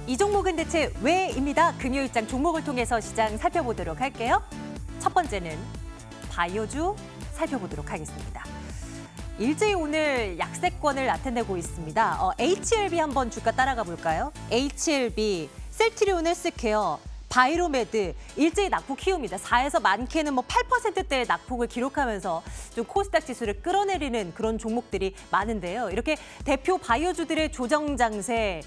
이 종목은 대체 왜입니다. 금요일장 종목을 통해서 시장 살펴보도록 할게요. 첫 번째는 바이오주 살펴보도록 하겠습니다. 일제히 오늘 약세권을 나타내고 있습니다. HLB 한번 주가 따라가 볼까요? HLB, 셀트리온 헬스케어, 바이로메드, 일제히 낙폭 키웁니다. 4에서 많게는 8%대의 낙폭을 기록하면서 좀 코스닥 지수를 끌어내리는 그런 종목들이 많은데요. 이렇게 대표 바이오주들의 조정 장세,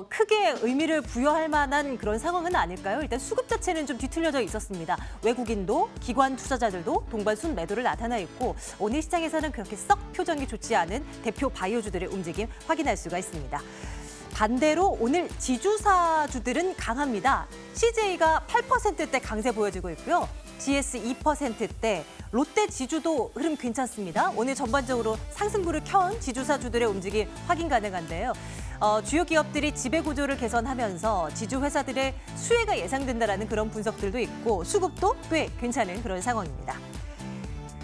크게 의미를 부여할 만한 그런 상황은 아닐까요? 일단 수급 자체는 좀 뒤틀려져 있었습니다. 외국인도, 기관 투자자들도 동반 순매도를 나타나 있고 오늘 시장에서는 그렇게 썩 표정이 좋지 않은 대표 바이오주들의 움직임 확인할 수가 있습니다. 반대로 오늘 지주사주들은 강합니다. CJ가 8%대 강세 보여주고 있고요. GS 2%대, 롯데 지주도 흐름 괜찮습니다. 오늘 전반적으로 상승부를 켠 지주사주들의 움직임 확인 가능한데요. 주요 기업들이 지배구조를 개선하면서 지주 회사들의 수혜가 예상된다는 그런 분석들도 있고 수급도 꽤 괜찮은 그런 상황입니다.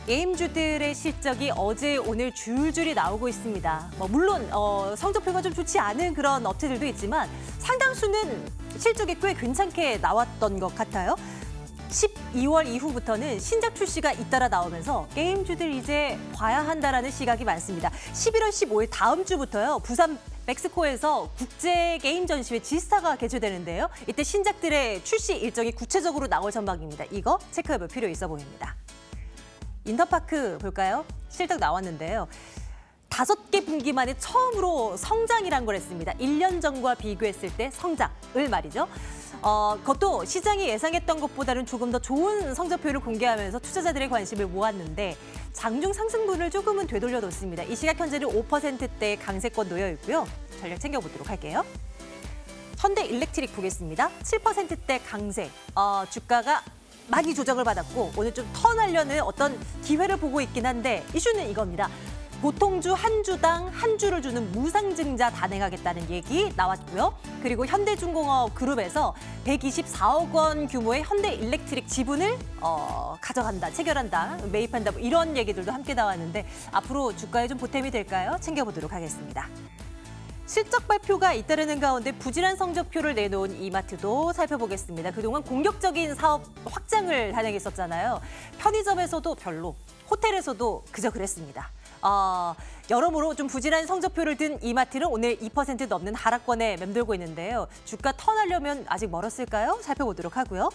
게임주들의 실적이 어제 오늘 줄줄이 나오고 있습니다. 물론 성적표가 좀 좋지 않은 그런 업체들도 있지만 상당수는 실적이 꽤 괜찮게 나왔던 것 같아요. 12월 이후부터는 신작 출시가 잇따라 나오면서 게임주들 이제 봐야 한다라는 시각이 많습니다. 11월 15일 다음 주부터요. 부산 멕시코에서 국제 게임 전시회 지스타가 개최되는데요. 이때 신작들의 출시 일정이 구체적으로 나올 전망입니다. 이거 체크해볼 필요 있어 보입니다. 인터파크 볼까요? 실적 나왔는데요. 5개 분기 만에 처음으로 성장이란 걸 했습니다. 1년 전과 비교했을 때 성장을 말이죠. 그것도 시장이 예상했던 것보다는 조금 더 좋은 성적표를 공개하면서 투자자들의 관심을 모았는데 장중 상승분을 조금은 되돌려뒀습니다. 이 시각 현재는 5%대의 강세권 놓여 있고요. 전략 챙겨보도록 할게요. 현대 일렉트릭 보겠습니다. 7%대 강세, 주가가 많이 조정을 받았고 오늘 좀 턴하려는 어떤 기회를 보고 있긴 한데 이슈는 이겁니다. 보통주 한 주당 한 주를 주는 무상증자 단행하겠다는 얘기 나왔고요. 그리고 현대중공업 그룹에서 124억 원 규모의 현대일렉트릭 지분을 가져간다, 체결한다, 매입한다 이런 얘기들도 함께 나왔는데 앞으로 주가에 좀 보탬이 될까요? 챙겨보도록 하겠습니다. 실적 발표가 잇따르는 가운데 부진한 성적표를 내놓은 이마트도 살펴보겠습니다. 그동안 공격적인 사업 확장을 단행했었잖아요. 편의점에서도 별로, 호텔에서도 그저 그랬습니다. 여러모로 좀 부진한 성적표를 든 이마트는 오늘 2% 넘는 하락권에 맴돌고 있는데요. 주가 턴하려면 아직 멀었을까요? 살펴보도록 하고요.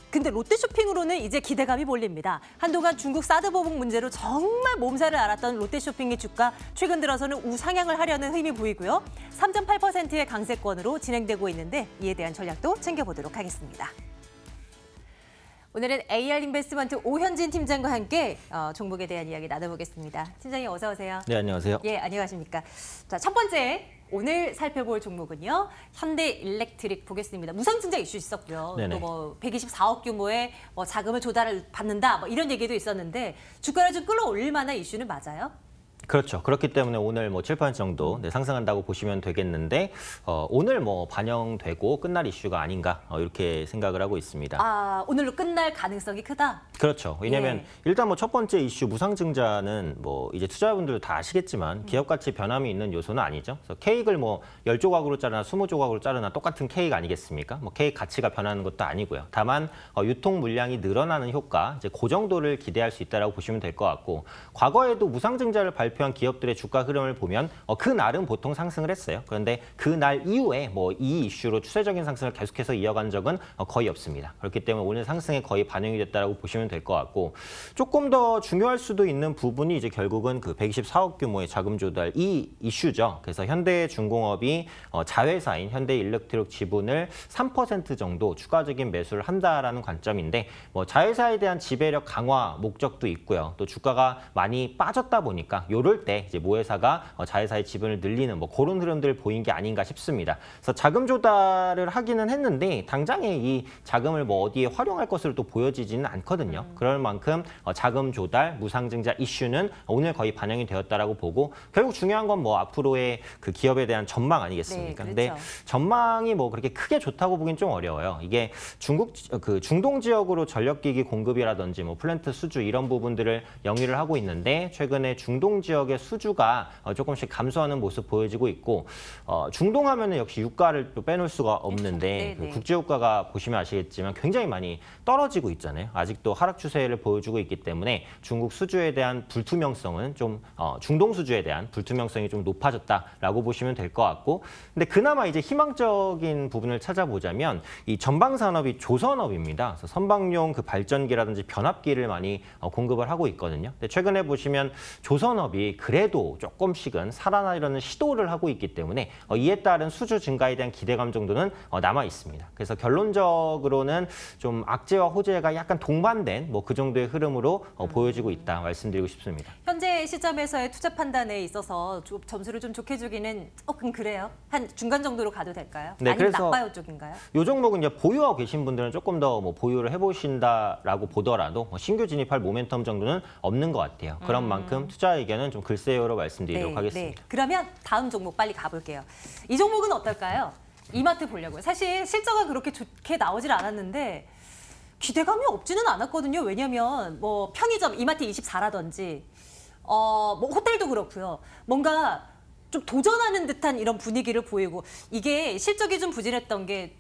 근데 롯데쇼핑으로는 이제 기대감이 몰립니다. 한동안 중국 사드 보복 문제로 정말 몸살을 앓았던 롯데쇼핑의 주가 최근 들어서는 우상향을 하려는 힘이 보이고요. 3.8%의 강세권으로 진행되고 있는데 이에 대한 전략도 챙겨보도록 하겠습니다. 오늘은 AR인베스트먼트 오현진 팀장과 함께 종목에 대한 이야기 나눠보겠습니다. 팀장님 어서 오세요. 네, 안녕하세요. 예, 안녕하십니까. 자, 첫 번째. 오늘 살펴볼 종목은요. 현대일렉트릭 보겠습니다. 무상증자 이슈 있었고요. 네네. 또 124억 규모의 자금을 조달을 받는다 이런 얘기도 있었는데 주가를 좀 끌어올릴 만한 이슈는 맞아요? 그렇죠. 그렇기 때문에 오늘 7% 정도 상승한다고 보시면 되겠는데 오늘 반영되고 끝날 이슈가 아닌가 이렇게 생각을 하고 있습니다. 오늘로 끝날 가능성이 크다? 그렇죠. 왜냐하면 일단 첫 번째 이슈 무상증자는 이제 투자자분들도 다 아시겠지만 기업 가치 변함이 있는 요소는 아니죠. 그래서 케이크를 10조각으로 자르나 20조각으로 자르나 똑같은 케이크 아니겠습니까? 케이크 가치가 변하는 것도 아니고요. 다만 유통 물량이 늘어나는 효과, 이제 그 정도를 기대할 수 있다라고 보시면 될 것 같고 과거에도 무상증자를 발표한 기업들의 주가 흐름을 보면 그날은 보통 상승을 했어요. 그런데 그날 이후에 이 이슈로 추세적인 상승을 계속해서 이어간 적은 거의 없습니다. 그렇기 때문에 오늘 상승에 거의 반영이 됐다라고 보시면 될 것 같고 조금 더 중요할 수도 있는 부분이 이제 결국은 그 124억 규모의 자금 조달 이 이슈죠. 그래서 현대중공업이 자회사인 현대일렉트릭 지분을 3% 정도 추가적인 매수를 한다라는 관점인데 자회사에 대한 지배력 강화 목적도 있고요. 또 주가가 많이 빠졌다 보니까 요럴 때 이제 모회사가 자회사의 지분을 늘리는 그런 흐름들을 보인 게 아닌가 싶습니다. 그래서 자금 조달을 하기는 했는데 당장에 이 자금을 어디에 활용할 것으로 또 보여지지는 않거든요. 그럴 만큼 자금 조달, 무상증자 이슈는 오늘 거의 반영이 되었다라고 보고 결국 중요한 건 앞으로의 그 기업에 대한 전망 아니겠습니까? 네, 그렇죠. 근데 전망이 그렇게 크게 좋다고 보긴 좀 어려워요. 이게 중동 지역으로 전력기기 공급이라든지 플랜트 수주 이런 부분들을 영위를 하고 있는데 최근에 중동 지역 지역의 수주가 조금씩 감소하는 모습 보여지고 있고 중동하면은 역시 유가를 또 빼놓을 수가 없는데 그 국제 유가가 보시면 아시겠지만 굉장히 많이 떨어지고 있잖아요. 아직도 하락 추세를 보여주고 있기 때문에 중국 수주에 대한 불투명성은 좀 중동 수주에 대한 불투명성이 좀 높아졌다라고 보시면 될 것 같고, 근데 그나마 이제 희망적인 부분을 찾아보자면 이 전방 산업이 조선업입니다. 그래서 선박용 그 발전기라든지 변압기를 많이 공급을 하고 있거든요. 근데 최근에 보시면 조선업이 그래도 조금씩은 살아나려는 시도를 하고 있기 때문에 이에 따른 수주 증가에 대한 기대감 정도는 남아 있습니다. 그래서 결론적으로는 좀 악재와 호재가 약간 동반된 뭐 그 정도의 흐름으로 보여지고 있다 말씀드리고 싶습니다. 현재 시점에서의 투자 판단에 있어서 점수를 좀 좋게 주기는 그래요? 한 중간 정도로 가도 될까요? 네, 아니면 그래서 나빠요 쪽인가요? 이 종목은 이제 보유하고 계신 분들은 조금 더 뭐 보유를 해보신다라고 보더라도 신규 진입할 모멘텀 정도는 없는 것 같아요. 그런 만큼 투자 의견은 좀 글쎄요로 말씀드리도록 하겠습니다. 네. 그러면 다음 종목 빨리 가볼게요. 이 종목은 어떨까요? 이마트 보려고요. 사실 실적은 그렇게 좋게 나오질 않았는데 기대감이 없지는 않았거든요. 왜냐하면 뭐 편의점 이마트 24라든지 뭐 호텔도 그렇고요. 뭔가 좀 도전하는 듯한 이런 분위기를 보이고 이게 실적이 좀 부진했던 게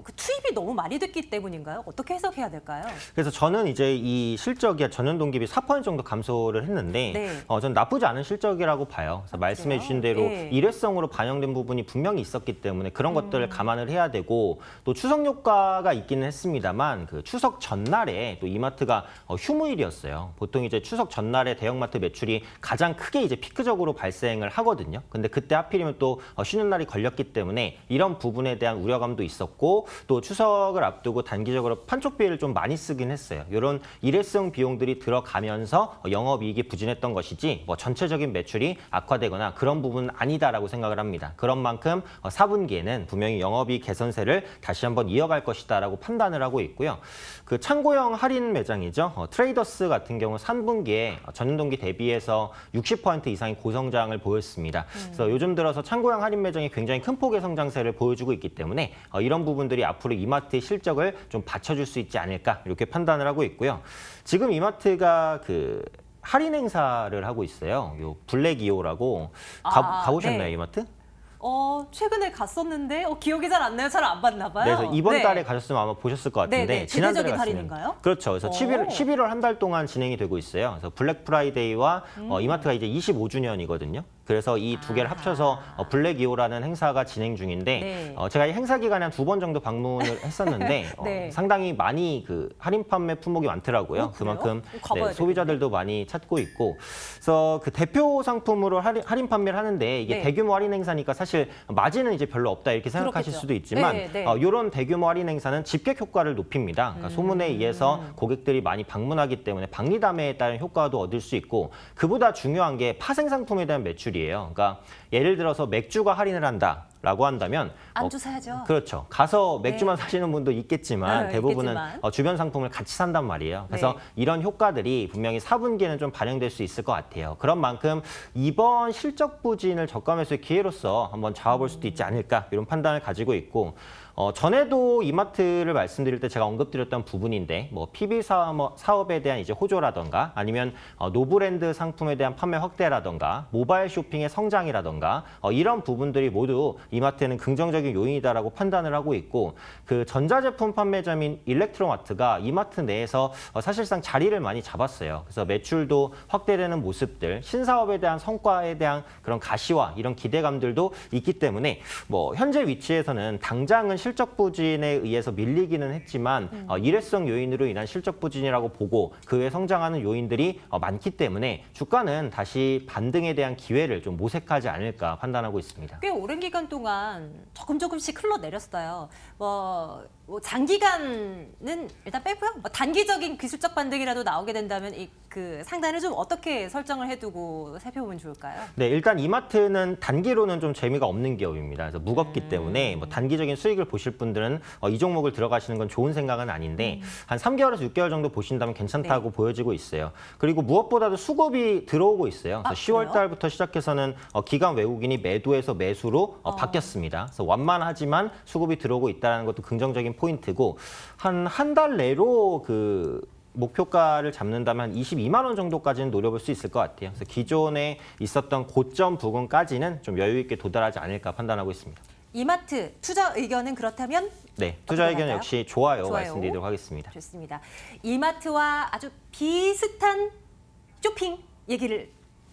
그 투입이 너무 많이 됐기 때문인가요? 어떻게 해석해야 될까요? 그래서 저는 이제 이 실적이 전년 동기비 4% 정도 감소를 했는데 네. 전 나쁘지 않은 실적이라고 봐요. 그래서 말씀해 주신 대로 네. 일회성으로 반영된 부분이 분명히 있었기 때문에 그런 것들을 감안을 해야 되고, 또 추석 효과가 있기는 했습니다만 그 추석 전날에 또 이마트가 휴무일이었어요. 보통 이제 추석 전날에 대형마트 매출이 가장 크게 이제 피크적으로 발생을 하거든요. 근데 그때 하필이면 또 쉬는 날이 걸렸기 때문에 이런 부분에 대한 우려감도 있었고, 또 추석을 앞두고 단기적으로 판촉비를 좀 많이 쓰긴 했어요. 이런 일회성 비용들이 들어가면서 영업이익이 부진했던 것이지 뭐 전체적인 매출이 악화되거나 그런 부분은 아니다라고 생각을 합니다. 그런 만큼 4분기에는 분명히 영업이익 개선세를 다시 한번 이어갈 것이다라고 판단을 하고 있고요. 그 창고형 할인 매장이죠. 트레이더스 같은 경우 3분기에 전년 동기 대비해서 60% 이상의 고성장을 보였습니다. 그래서 요즘 들어서 창고형 할인 매장이 굉장히 큰 폭의 성장세를 보여주고 있기 때문에 이런 부분들이 앞으로 이마트의 실적을 좀 받쳐줄 수 있지 않을까 이렇게 판단을 하고 있고요. 지금 이마트가 그 할인 행사를 하고 있어요. 요 블랙 2호라고 가보셨나요, 네. 이마트? 최근에 갔었는데 기억이 잘 안 나요. 잘 안 봤나 봐요. 네, 그래서 이번 달에 가셨으면 아마 보셨을 것 같은데 네. 지난달에 대대적인 갔으면 할인인가요? 그렇죠. 그래서 11월 한 달 동안 진행이 되고 있어요. 그래서 블랙 프라이데이와 이마트가 이제 25주년이거든요. 그래서 이 두 개를 합쳐서 블랙 2호라는 행사가 진행 중인데 네. 제가 이 행사 기간에 한 2번 정도 방문을 했었는데 네. 상당히 많이 그 할인 판매 품목이 많더라고요. 그래요? 그만큼 가봐야 소비자들도 많이 찾고 있고, 그래서 그 대표 상품으로 할인 판매를 하는데 이게 네. 대규모 할인 행사니까 사실 마진은 이제 별로 없다 이렇게 생각하실 그렇겠죠. 수도 있지만 네. 이런 대규모 할인 행사는 집객 효과를 높입니다. 그러니까 소문에 의해서 고객들이 많이 방문하기 때문에 박리담에 따른 효과도 얻을 수 있고, 그보다 중요한 게 파생 상품에 대한 매출이에요. 그러니까 예를 들어서 맥주가 할인을 한다라고 한다면 안주 사야죠. 그렇죠. 가서 맥주만 사시는 분도 있겠지만 대부분은 있겠지만. 주변 상품을 같이 산단 말이에요. 그래서 네. 이런 효과들이 분명히 4분기에는 좀 반영될 수 있을 것 같아요. 그런 만큼 이번 실적 부진을 저가매수의 기회로서 한번 잡아볼 수도 있지 않을까 이런 판단을 가지고 있고, 전에도 이마트를 말씀드릴 때 제가 언급드렸던 부분인데 뭐 PB 사업에 대한 이제 호조라던가 아니면 노브랜드 상품에 대한 판매 확대라던가 모바일 쇼핑의 성장이라던가 이런 부분들이 모두 이마트에는 긍정적인 요인이다라고 판단을 하고 있고, 그 전자제품 판매점인 일렉트로마트가 이마트 내에서 사실상 자리를 많이 잡았어요. 그래서 매출도 확대되는 모습들, 신사업에 대한 성과에 대한 그런 가시와 이런 기대감들도 있기 때문에 뭐 현재 위치에서는 당장은 실적 부진에 의해서 밀리기는 했지만 일회성 요인으로 인한 실적 부진이라고 보고 그 외에 성장하는 요인들이 많기 때문에 주가는 다시 반등에 대한 기회를 좀 모색하지 않을까 판단하고 있습니다. 꽤 오랜 기간 동안 조금씩 흘러내렸어요. 뭐 장기간은 일단 빼고요. 뭐 단기적인 기술적 반등이라도 나오게 된다면 그 상단을 좀 어떻게 설정을 해두고 살펴보면 좋을까요? 네, 일단 이마트는 단기로는 좀 재미가 없는 기업입니다. 그래서 무겁기 때문에 뭐 단기적인 수익을 보실 분들은 이 종목을 들어가시는 건 좋은 생각은 아닌데 한 3개월에서 6개월 정도 보신다면 괜찮다고 보여지고 있어요. 그리고 무엇보다도 수급이 들어오고 있어요. 그래서 10월 달부터 시작해서는 기관 외국인이 매도에서 매수로 바뀌었습니다. 그래서 완만하지만 수급이 들어오고 있다는 것도 긍정적인 포인트고, 한 달 내로 그 목표가를 잡는다면 22만 원 정도까지는 노려볼 수 있을 것 같아요. 그래서 기존에 있었던 고점 부근까지는 좀 여유 있게 도달하지 않을까 판단하고 있습니다. 이마트 투자 의견은 그렇다면? 네, 투자 의견 갈까요? 역시 좋아요 말씀드리도록 하겠습니다. 좋습니다. 이마트와 아주 비슷한 쇼핑 얘기를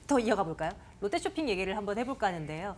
더 이어가 볼까요? 롯데 쇼핑 얘기를 한번 해볼까 하는데요.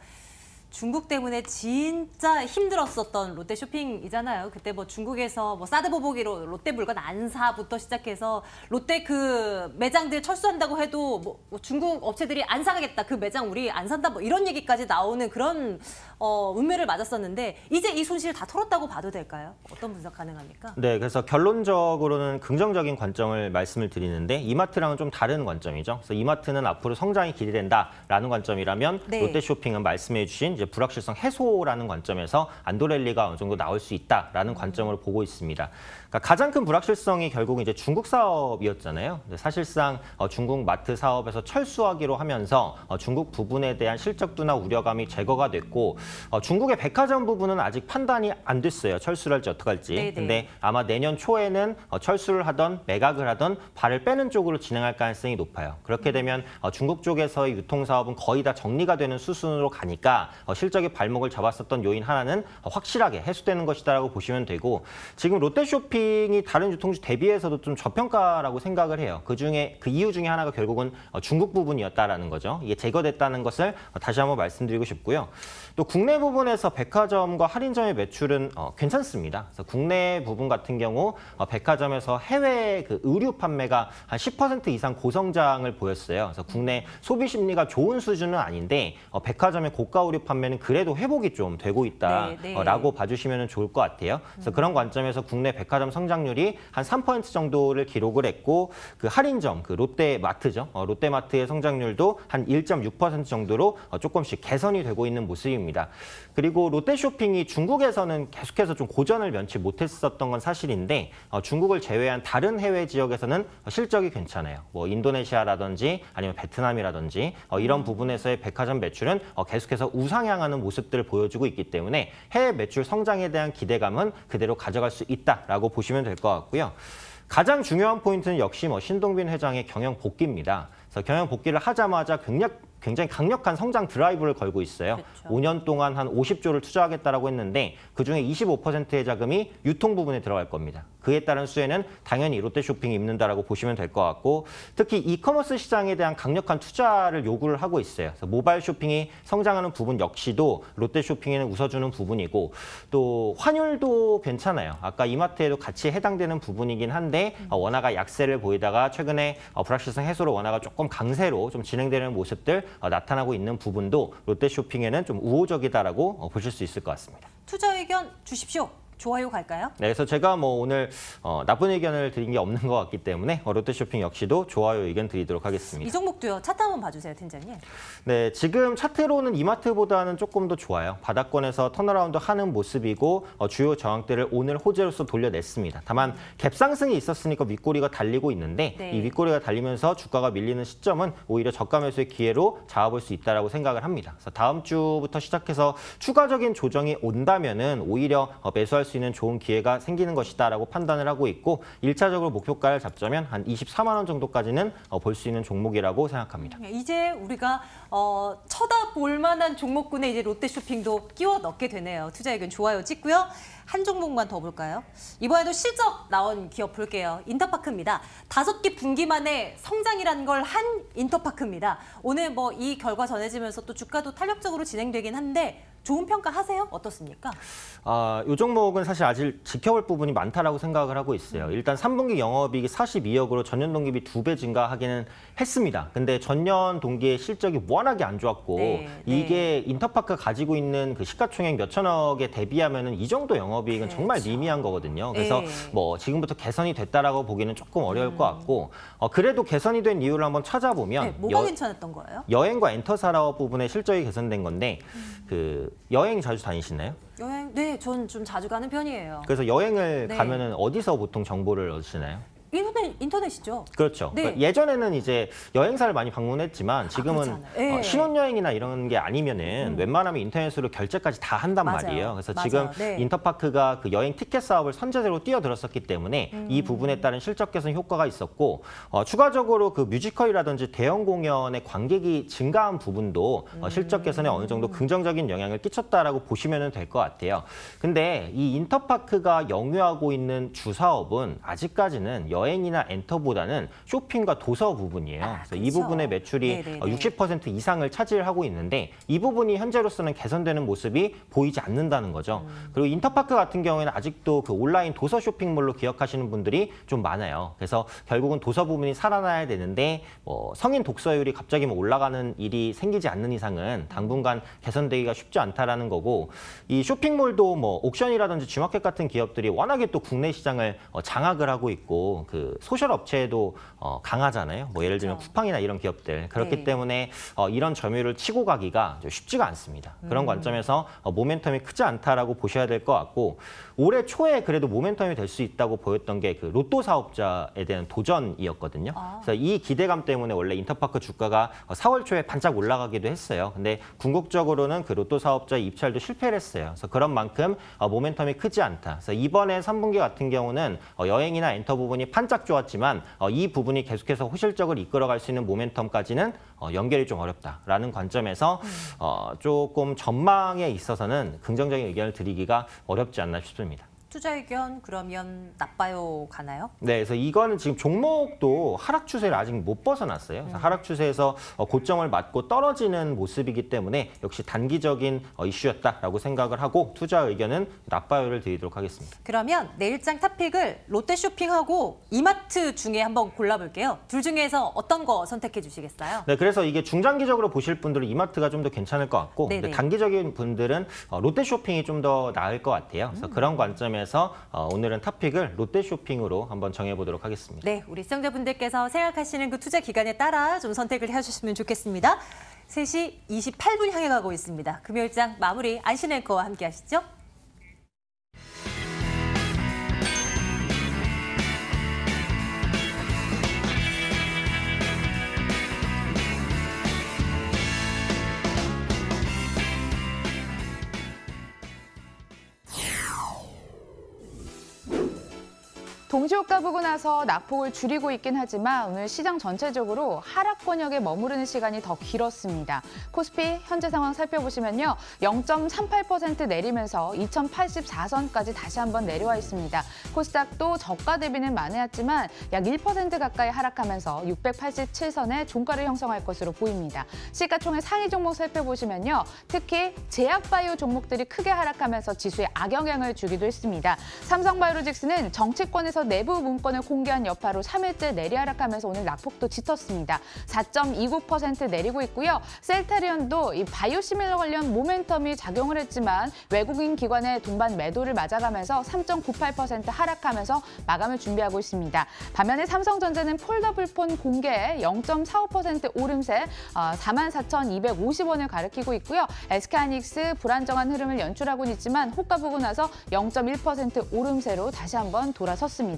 중국 때문에 진짜 힘들었었던 롯데 쇼핑이잖아요. 그때 뭐 중국에서 뭐 사드 보보기로 롯데 물건 안 사부터 시작해서 롯데 그 매장들 철수한다고 해도 뭐 중국 업체들이 안 사가겠다. 그 매장 우리 안 산다. 뭐 이런 얘기까지 나오는 그런 운매를 맞았었는데 이제 이 손실 다 털었다고 봐도 될까요? 어떤 분석 가능합니까? 네, 그래서 결론적으로는 긍정적인 관점을 말씀을 드리는데 이마트랑은 좀 다른 관점이죠. 그래서 이마트는 앞으로 성장이 기대된다라는 관점이라면 네. 롯데 쇼핑은 말씀해 주신 이제 불확실성 해소라는 관점에서 안도랠리가 어느 정도 나올 수 있다라는 관점으로 보고 있습니다. 그러니까 가장 큰 불확실성이 결국은 이제 중국 사업이었잖아요. 사실상 중국 마트 사업에서 철수하기로 하면서 중국 부분에 대한 실적도나 우려감이 제거가 됐고 중국의 백화점 부분은 아직 판단이 안 됐어요. 철수를 할지 어떡할지. 네네. 근데 아마 내년 초에는 철수를 하던 매각을 하던 발을 빼는 쪽으로 진행할 가능성이 높아요. 그렇게 되면 중국 쪽에서의 유통 사업은 거의 다 정리가 되는 수순으로 가니까 실적의 발목을 잡았었던 요인 하나는 확실하게 해소되는 것이다라고 보시면 되고 지금 롯데쇼핑이 다른 유통주 대비해서도 좀 저평가라고 생각을 해요. 그 이유 중에 하나가 결국은 중국 부분이었다라는 거죠. 이게 제거됐다는 것을 다시 한번 말씀드리고 싶고요. 또 국내 부분에서 백화점과 할인점의 매출은 괜찮습니다. 그래서 국내 부분 같은 경우 백화점에서 해외 그 의류 판매가 한 10% 이상 고성장을 보였어요. 그래서 국내 소비 심리가 좋은 수준은 아닌데 백화점의 고가 의류 판매는 그래도 회복이 좀 되고 있다라고 봐주시면 좋을 것 같아요. 그래서 그런 관점에서 국내 백화점 성장률이 한 3% 정도를 기록을 했고 그 할인점, 그 롯데마트죠. 롯데마트의 성장률도 한 1.6% 정도로 조금씩 개선이 되고 있는 모습입니다. 그리고 롯데쇼핑이 중국에서는 계속해서 좀 고전을 면치 못했었던 건 사실인데 중국을 제외한 다른 해외 지역에서는 실적이 괜찮아요. 뭐 인도네시아라든지 아니면 베트남이라든지 이런 부분에서의 백화점 매출은 계속해서 우상향하는 모습들을 보여주고 있기 때문에 해외 매출 성장에 대한 기대감은 그대로 가져갈 수 있다라고 보시면 될 것 같고요. 가장 중요한 포인트는 역시 신동빈 회장의 경영 복귀입니다. 그래서 경영 복귀를 하자마자 굉장히 강력한 성장 드라이브를 걸고 있어요. 그렇죠. 5년 동안 한 50조를 투자하겠다라고 했는데 그중에 25%의 자금이 유통 부분에 들어갈 겁니다. 그에 따른 수혜는 당연히 롯데쇼핑이 입는다라고 보시면 될 것 같고 특히 이커머스 시장에 대한 강력한 투자를 요구를 하고 있어요. 그래서 모바일 쇼핑이 성장하는 부분 역시도 롯데쇼핑에는 웃어주는 부분이고 또 환율도 괜찮아요. 아까 이마트에도 같이 해당되는 부분이긴 한데 원화가 약세를 보이다가 최근에 불확실성 해소로 원화가 조금 강세로 좀 진행되는 모습들 나타나고 있는 부분도 롯데쇼핑에는 좀 우호적이다라고 보실 수 있을 것 같습니다. 투자 의견 주십시오. 좋아요 갈까요? 네, 그래서 제가 오늘 나쁜 의견을 드린 게 없는 것 같기 때문에 롯데쇼핑 역시도 좋아요 의견 드리도록 하겠습니다. 이 종목도요. 차트 한번 봐주세요, 팀장님. 네, 지금 차트로는 이마트보다는 조금 더 좋아요. 바닥권에서 턴어라운드 하는 모습이고 주요 저항대를 오늘 호재로서 돌려냈습니다. 다만 갭상승이 있었으니까 윗꼬리가 달리고 있는데 네. 이 윗꼬리가 달리면서 주가가 밀리는 시점은 오히려 저가 매수의 기회로 잡아볼 수 있다고 생각을 합니다. 그래서 다음 주부터 시작해서 추가적인 조정이 온다면은 오히려 매수할 수 있는 좋은 기회가 생기는 것이다라고 판단을 하고 있고 1차적으로 목표가를 잡자면 한 24만 원 정도까지는 볼 수 있는 종목이라고 생각합니다. 이제 우리가 쳐다볼 만한 종목군에 이제 롯데쇼핑도 끼워 넣게 되네요. 투자 의견 좋아요 찍고요. 한 종목만 더 볼까요? 이번에도 실적 나온 기업 볼게요. 인터파크입니다. 5개 분기 만에 성장이라는 걸 한 인터파크입니다. 오늘 이 결과 전해지면서 또 주가도 탄력적으로 진행되긴 한데 좋은 평가 하세요? 어떻습니까? 이 종목은 사실 아직 지켜볼 부분이 많다라고 생각을 하고 있어요. 일단 3분기 영업이익이 42억으로 전년 동기 대비 2배 증가하기는 했습니다. 근데 전년 동기의 실적이 워낙에 안 좋았고 이게 인터파크가 가지고 있는 그 시가총액 몇천억에 대비하면은 이 정도 영업이익은 정말 미미한 거거든요. 그래서 지금부터 개선이 됐다라고 보기는 조금 어려울 것 같고 그래도 개선이 된 이유를 한번 찾아보면 뭐가 괜찮았던 거예요? 여행과 엔터 산업 부분의 실적이 개선된 건데 여행 자주 다니시나요? 여행, 네, 전 좀 자주 가는 편이에요. 그래서 여행을 가면은 어디서 보통 정보를 얻으시나요? 인터넷이죠. 그렇죠. 네. 그러니까 예전에는 이제 여행사를 많이 방문했지만 지금은 그렇지 않아요. 예. 신혼여행이나 이런 게 아니면은 웬만하면 인터넷으로 결제까지 다 한단 맞아요. 말이에요. 그래서 맞아요. 지금 네. 인터파크가 그 여행 티켓 사업을 선제적으로 뛰어들었었기 때문에 이 부분에 따른 실적 개선 효과가 있었고 추가적으로 그 뮤지컬이라든지 대형 공연의 관객이 증가한 부분도 실적 개선에 어느 정도 긍정적인 영향을 끼쳤다라고 보시면 될 것 같아요. 근데 이 인터파크가 영위하고 있는 주 사업은 아직까지는 여행이나 엔터보다는 쇼핑과 도서 부분이에요. 그래서 이 그렇죠. 부분의 매출이 네네네. 60% 이상을 차지하고 있는데 이 부분이 현재로서는 개선되는 모습이 보이지 않는다는 거죠. 그리고 인터파크 같은 경우에는 아직도 그 온라인 도서 쇼핑몰로 기억하시는 분들이 좀 많아요. 그래서 결국은 도서 부분이 살아나야 되는데 성인 독서율이 갑자기 올라가는 일이 생기지 않는 이상은 당분간 개선되기가 쉽지 않다라는 거고 이 쇼핑몰도 옥션이라든지 G마켓 같은 기업들이 워낙에 또 국내 시장을 장악을 하고 있고 그 소셜 업체에도 강하잖아요. 예를 들면 그렇죠. 쿠팡이나 이런 기업들. 그렇기 네. 때문에 이런 점유율을 치고 가기가 쉽지가 않습니다. 그런 관점에서 모멘텀이 크지 않다라고 보셔야 될 것 같고 올해 초에 그래도 모멘텀이 될 수 있다고 보였던 게 그 로또 사업자에 대한 도전이었거든요. 그래서 이 기대감 때문에 원래 인터파크 주가가 4월 초에 반짝 올라가기도 했어요. 근데 궁극적으로는 그 로또 사업자의 입찰도 실패를 했어요. 그래서 그런 만큼 모멘텀이 크지 않다. 그래서 이번에 3분기 같은 경우는 여행이나 엔터 부분이 반짝 좋았지만 이 부분이 계속해서 호실적을 이끌어갈 수 있는 모멘텀까지는 연결이 좀 어렵다라는 관점에서 조금 전망에 있어서는 긍정적인 의견을 드리기가 어렵지 않나 싶습니다. 투자 의견 그러면 나빠요 가나요? 네, 그래서 이거는 지금 종목도 하락 추세를 아직 못 벗어났어요. 그래서 하락 추세에서 고점을 맞고 떨어지는 모습이기 때문에 역시 단기적인 이슈였다라고 생각을 하고 투자 의견은 나빠요를 드리도록 하겠습니다. 그러면 내일장 탑픽을 롯데쇼핑하고 이마트 중에 한번 골라볼게요. 둘 중에서 어떤 거 선택해 주시겠어요? 네, 그래서 이게 중장기적으로 보실 분들은 이마트가 좀 더 괜찮을 것 같고 근데 단기적인 분들은 롯데쇼핑이 좀 더 나을 것 같아요. 그래서 그런 관점에서 오늘은 탑픽을 롯데쇼핑으로 한번 정해보도록 하겠습니다. 네, 우리 시청자분들께서 생각하시는 그 투자 기간에 따라 좀 선택을 해주셨으면 좋겠습니다. 3시 28분 향해 가고 있습니다. 금요일장 마무리 안신 앵커와 함께 하시죠. 동시효과 보고 나서 낙폭을 줄이고 있긴 하지만 오늘 시장 전체적으로 하락 권역에 머무르는 시간이 더 길었습니다. 코스피 현재 상황 살펴보시면요. 0.38% 내리면서 2084선까지 다시 한번 내려와 있습니다. 코스닥도 저가 대비는 만회했지만 약 1% 가까이 하락하면서 687선의 종가를 형성할 것으로 보입니다. 시가총액 상위 종목 살펴보시면요. 특히 제약바이오 종목들이 크게 하락하면서 지수에 악영향을 주기도 했습니다. 삼성바이오로직스는 정치권에서 내부 문건을 공개한 여파로 3일째 내리하락하면서 오늘 낙폭도 짙었습니다. 4.29% 내리고 있고요. 셀타리온도 이 바이오시밀러 관련 모멘텀이 작용을 했지만 외국인 기관의 동반 매도를 맞아가면서 3.98% 하락하면서 마감을 준비하고 있습니다. 반면에 삼성전자는 폴더블폰 공개에 0.45% 오름세 44,250원을 가리키고 있고요. SK하이닉스 불안정한 흐름을 연출하고는 있지만 호가 보고 나서 0.1% 오름세로 다시 한번 돌아섰습니다.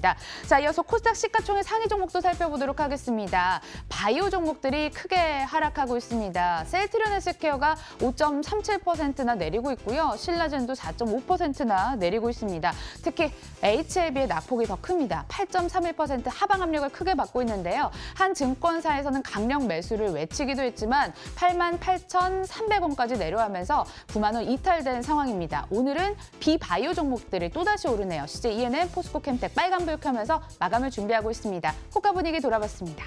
자, 이어서 코스닥 시가총액 상위 종목도 살펴보도록 하겠습니다. 바이오 종목들이 크게 하락하고 있습니다. 셀트리온 헬스케어가 5.37%나 내리고 있고요. 신라젠도 4.5%나 내리고 있습니다. 특히 HLB의 낙폭이 더 큽니다. 8.31% 하방 압력을 크게 받고 있는데요. 한 증권사에서는 강력 매수를 외치기도 했지만 88,300원까지 내려가면서 9만 원 이탈된 상황입니다. 오늘은 비바이오 종목들이 또다시 오르네요. CJ ENM, 포스코 캠텍 빨간불 켜면서 마감을 준비하고 있습니다. 호가 분위기 돌아봤습니다.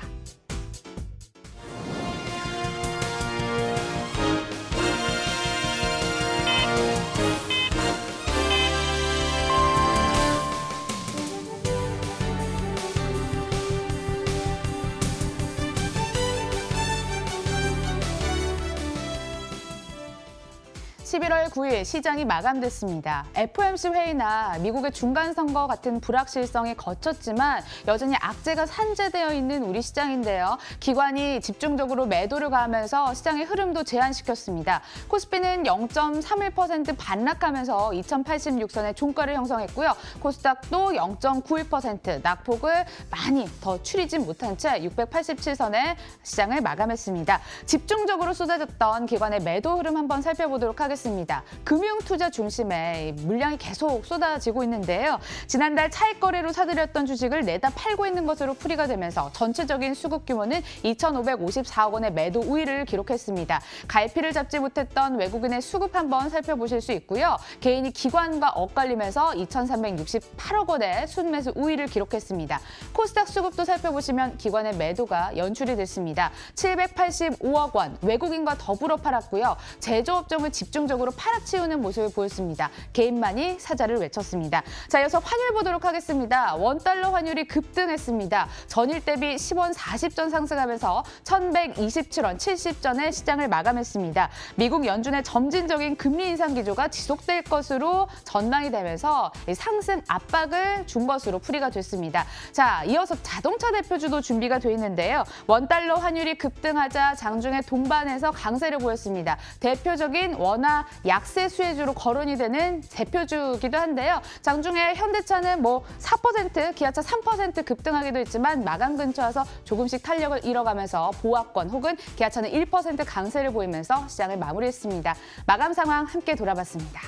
11월 9일 시장이 마감됐습니다. FOMC 회의나 미국의 중간선거 같은 불확실성이 거쳤지만 여전히 악재가 산재되어 있는 우리 시장인데요. 기관이 집중적으로 매도를 가하면서 시장의 흐름도 제한시켰습니다. 코스피는 0.31% 반락하면서 2086선의 종가를 형성했고요. 코스닥도 0.91% 낙폭을 많이 더 추리진 못한 채 687선의 시장을 마감했습니다. 집중적으로 쏟아졌던 기관의 매도 흐름 한번 살펴보도록 하겠습니다. 금융투자 중심에 물량이 계속 쏟아지고 있는데요. 지난달 차익 거래로 사들였던 주식을 내다 팔고 있는 것으로 풀이가 되면서 전체적인 수급 규모는 2,554억 원의 매도 우위를 기록했습니다. 갈피를 잡지 못했던 외국인의 수급 한번 살펴보실 수 있고요. 개인이 기관과 엇갈리면서 2,368억 원의 순매수 우위를 기록했습니다. 코스닥 수급도 살펴보시면 기관의 매도가 연출이 됐습니다. 785억 원 외국인과 더불어 팔았고요. 제조업종을 집중적으로 팔아치우는 모습을 보였습니다. 개인만이 사자를 외쳤습니다. 자, 이어서 환율 보도록 하겠습니다. 원달러 환율이 급등했습니다. 전일 대비 10원 40전 상승하면서 1,127원 70전에 시장을 마감했습니다. 미국 연준의 점진적인 금리 인상 기조가 지속될 것으로 전망이 되면서 상승 압박을 준 것으로 풀이가 됐습니다. 자, 이어서 자동차 대표주도 준비가 돼 있는데요. 원달러 환율이 급등하자 장중에 동반해서 강세를 보였습니다. 대표적인 원화 약세 수혜주로 거론이 되는 대표주기도 한데요. 장중에 현대차는 4%, 기아차 3% 급등하기도 했지만 마감 근처 와서 조금씩 탄력을 잃어가면서 보합권 혹은 기아차는 1% 강세를 보이면서 시장을 마무리했습니다. 마감 상황 함께 돌아봤습니다.